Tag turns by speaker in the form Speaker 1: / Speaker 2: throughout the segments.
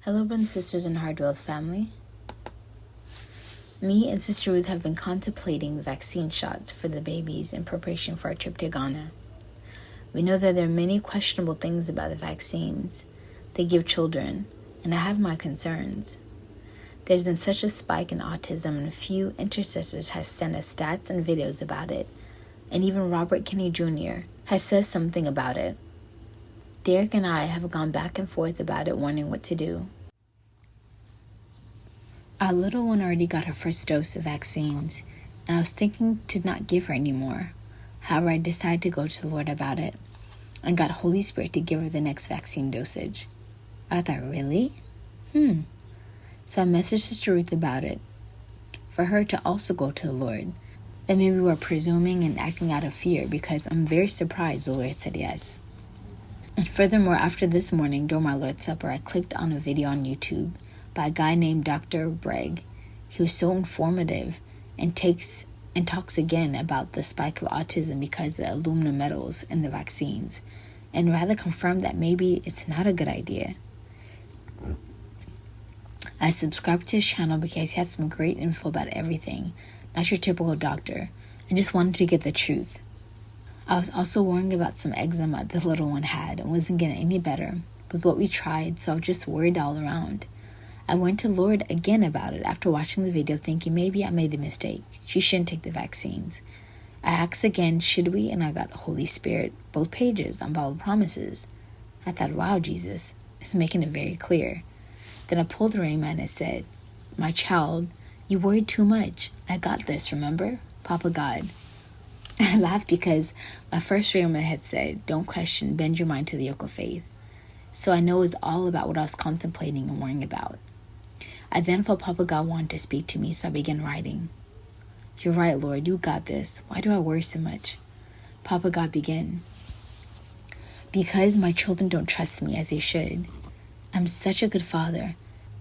Speaker 1: Hello, brothers and sisters in Heartdwellers family. Me and Sister Ruth have been contemplating vaccine shots for the babies in preparation for our trip to Ghana. We know that there are many questionable things about the vaccines they give children, and I have my concerns. There's been such a spike in autism, and a few intercessors has sent us stats and videos about it, and even Robert Kennedy Jr. has said something about it. Derek and I have gone back and forth about it, wondering what to do. Our little one already got her first dose of vaccines, and I was thinking to not give her anymore. However, I decided to go to the Lord about it, and got Holy Spirit to give her the next vaccine dosage. I thought, really? So I messaged Sister Ruth about it, for her to also go to the Lord. That maybe we're presuming and acting out of fear, because I'm very surprised the Lord said yes. And furthermore, after this morning, during my Lord's Supper, I clicked on a video on YouTube by a guy named Dr. Bragg. He was so informative and talks again about the spike of autism because of the aluminum metals in the vaccines, and rather confirmed that maybe it's not a good idea. I subscribed to his channel because he has some great info about everything, not your typical doctor. I just wanted to get the truth. I was also worrying about some eczema the little one had and wasn't getting any better with what we tried, so I was just worried all around. I went to Lord again about it after watching the video, thinking maybe I made a mistake. She shouldn't take the vaccines. I asked again, should we? And I got Holy Spirit, both pages on Bible promises. I thought, wow, Jesus is making it very clear. Then I pulled the Rhema and it said, my child, you worried too much. I got this, remember? Papa God. I laughed because my first Rhema had said, don't question, bend your mind to the yoke of faith. So I know it's all about what I was contemplating and worrying about. I then felt Papa God wanted to speak to me, so I began writing. You're right, Lord, you got this. Why do I worry so much? Papa God began. Because my children don't trust me as they should. I'm such a good father,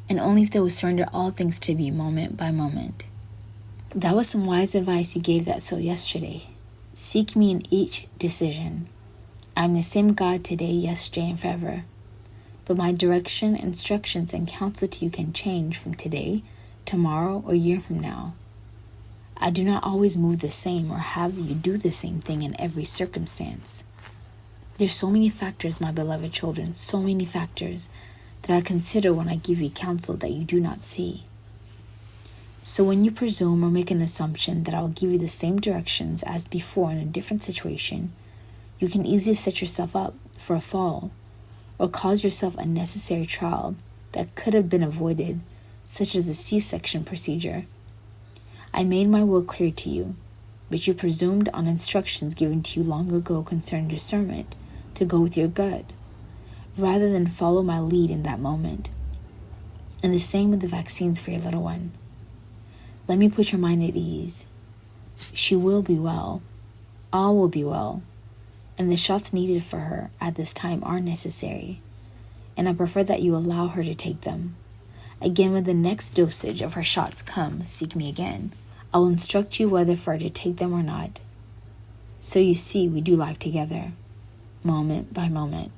Speaker 1: and only if they will surrender all things to me moment by moment. That was some wise advice you gave that soul yesterday. Seek me in each decision. I'm the same God today, yesterday, and forever. But my direction, instructions, and counsel to you can change from today, tomorrow, or a year from now. I do not always move the same or have you do the same thing in every circumstance. There's so many factors, my beloved children, so many factors that I consider when I give you counsel that you do not see. So when you presume or make an assumption that I will give you the same directions as before in a different situation, you can easily set yourself up for a fall, or cause yourself unnecessary trial that could have been avoided, such as a C-section procedure. I made my will clear to you, but you presumed on instructions given to you long ago concerning discernment to go with your gut, rather than follow my lead in that moment. And the same with the vaccines for your little one. Let me put your mind at ease. She will be well. All will be well. And the shots needed for her at this time are necessary, and I prefer that you allow her to take them. Again, when the next dosage of her shots come, seek me again. I will instruct you whether for her to take them or not. So you see, we do life together, moment by moment.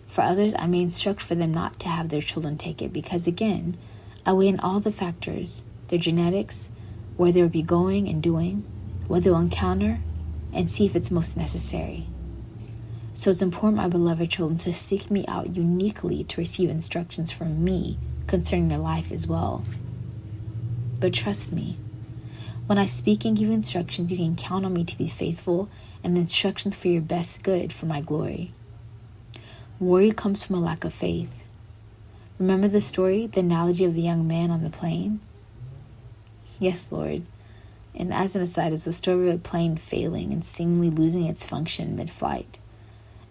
Speaker 1: For others, I may instruct for them not to have their children take it because, again, I weigh in all the factors, their genetics, where they will be going and doing, what they will encounter, and see if it's most necessary. So it's important, my beloved children, to seek me out uniquely to receive instructions from me concerning their life as well. But trust me, when I speak and give instructions, you can count on me to be faithful and instructions for your best good for my glory. Worry comes from a lack of faith. Remember the story, the analogy of the young man on the plane? Yes, Lord. And as an aside, it's a story of a plane failing and seemingly losing its function mid-flight.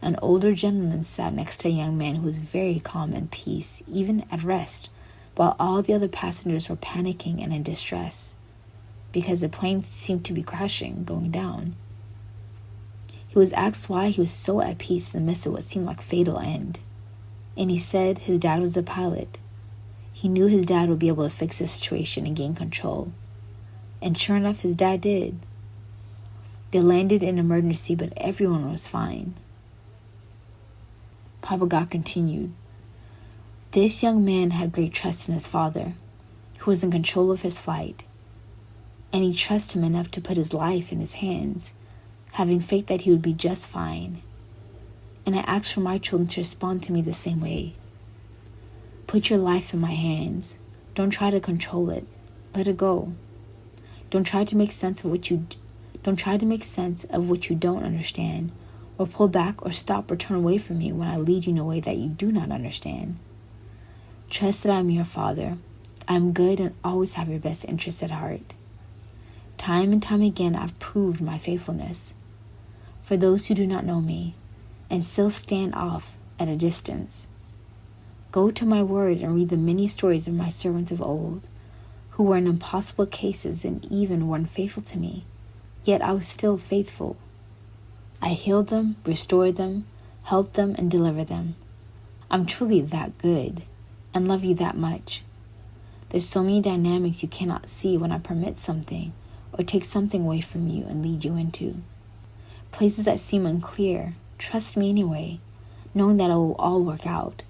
Speaker 1: An older gentleman sat next to a young man who was very calm and peace, even at rest, while all the other passengers were panicking and in distress, because the plane seemed to be crashing, going down. He was asked why he was so at peace in the midst of what seemed like fatal end. And he said his dad was a pilot. He knew his dad would be able to fix the situation and gain control. And sure enough, his dad did. They landed in emergency, but everyone was fine. Papa God continued, This young man had great trust in his father, who was in control of his flight, and he trusted him enough to put his life in his hands, having faith that he would be just fine. And I ask for my children to respond to me the same way. Put your life in my hands. Don't try to control it. Let it go. Don't try to make sense of what you don't understand, or pull back or stop or turn away from me when I lead you in a way that you do not understand. Trust that I am your Father. I am good and always have your best interests at heart. Time and time again, I've proved my faithfulness. For those who do not know me and still stand off at a distance, go to my word and read the many stories of my servants of old, who were in impossible cases and even were unfaithful to me, yet I was still faithful. I healed them, restored them, helped them, and delivered them. I'm truly that good and love you that much. There's so many dynamics you cannot see when I permit something or take something away from you and lead you into. Places that seem unclear, trust me anyway, knowing that it will all work out.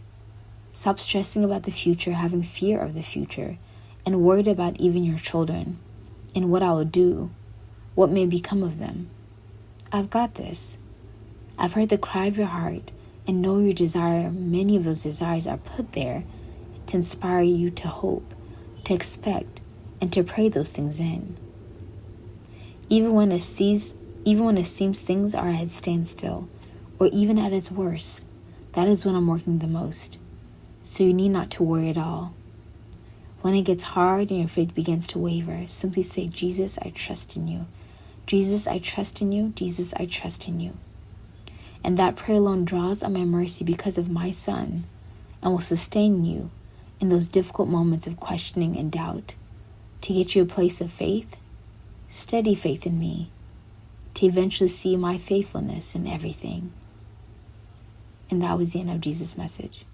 Speaker 1: Stop stressing about the future, having fear of the future, and worried about even your children, and what I will do, what may become of them. I've got this. I've heard the cry of your heart and know your desire. Many of those desires are put there to inspire you to hope, to expect, and to pray those things in. Even when it seems things are at standstill, or even at its worst, that is when I'm working the most. So you need not to worry at all. When it gets hard and your faith begins to waver, simply say, Jesus, I trust in you. Jesus, I trust in you. Jesus, I trust in you. And that prayer alone draws on my mercy because of my Son, and will sustain you in those difficult moments of questioning and doubt, to get you a place of faith, steady faith in me, to eventually see my faithfulness in everything. And that was the end of Jesus' message.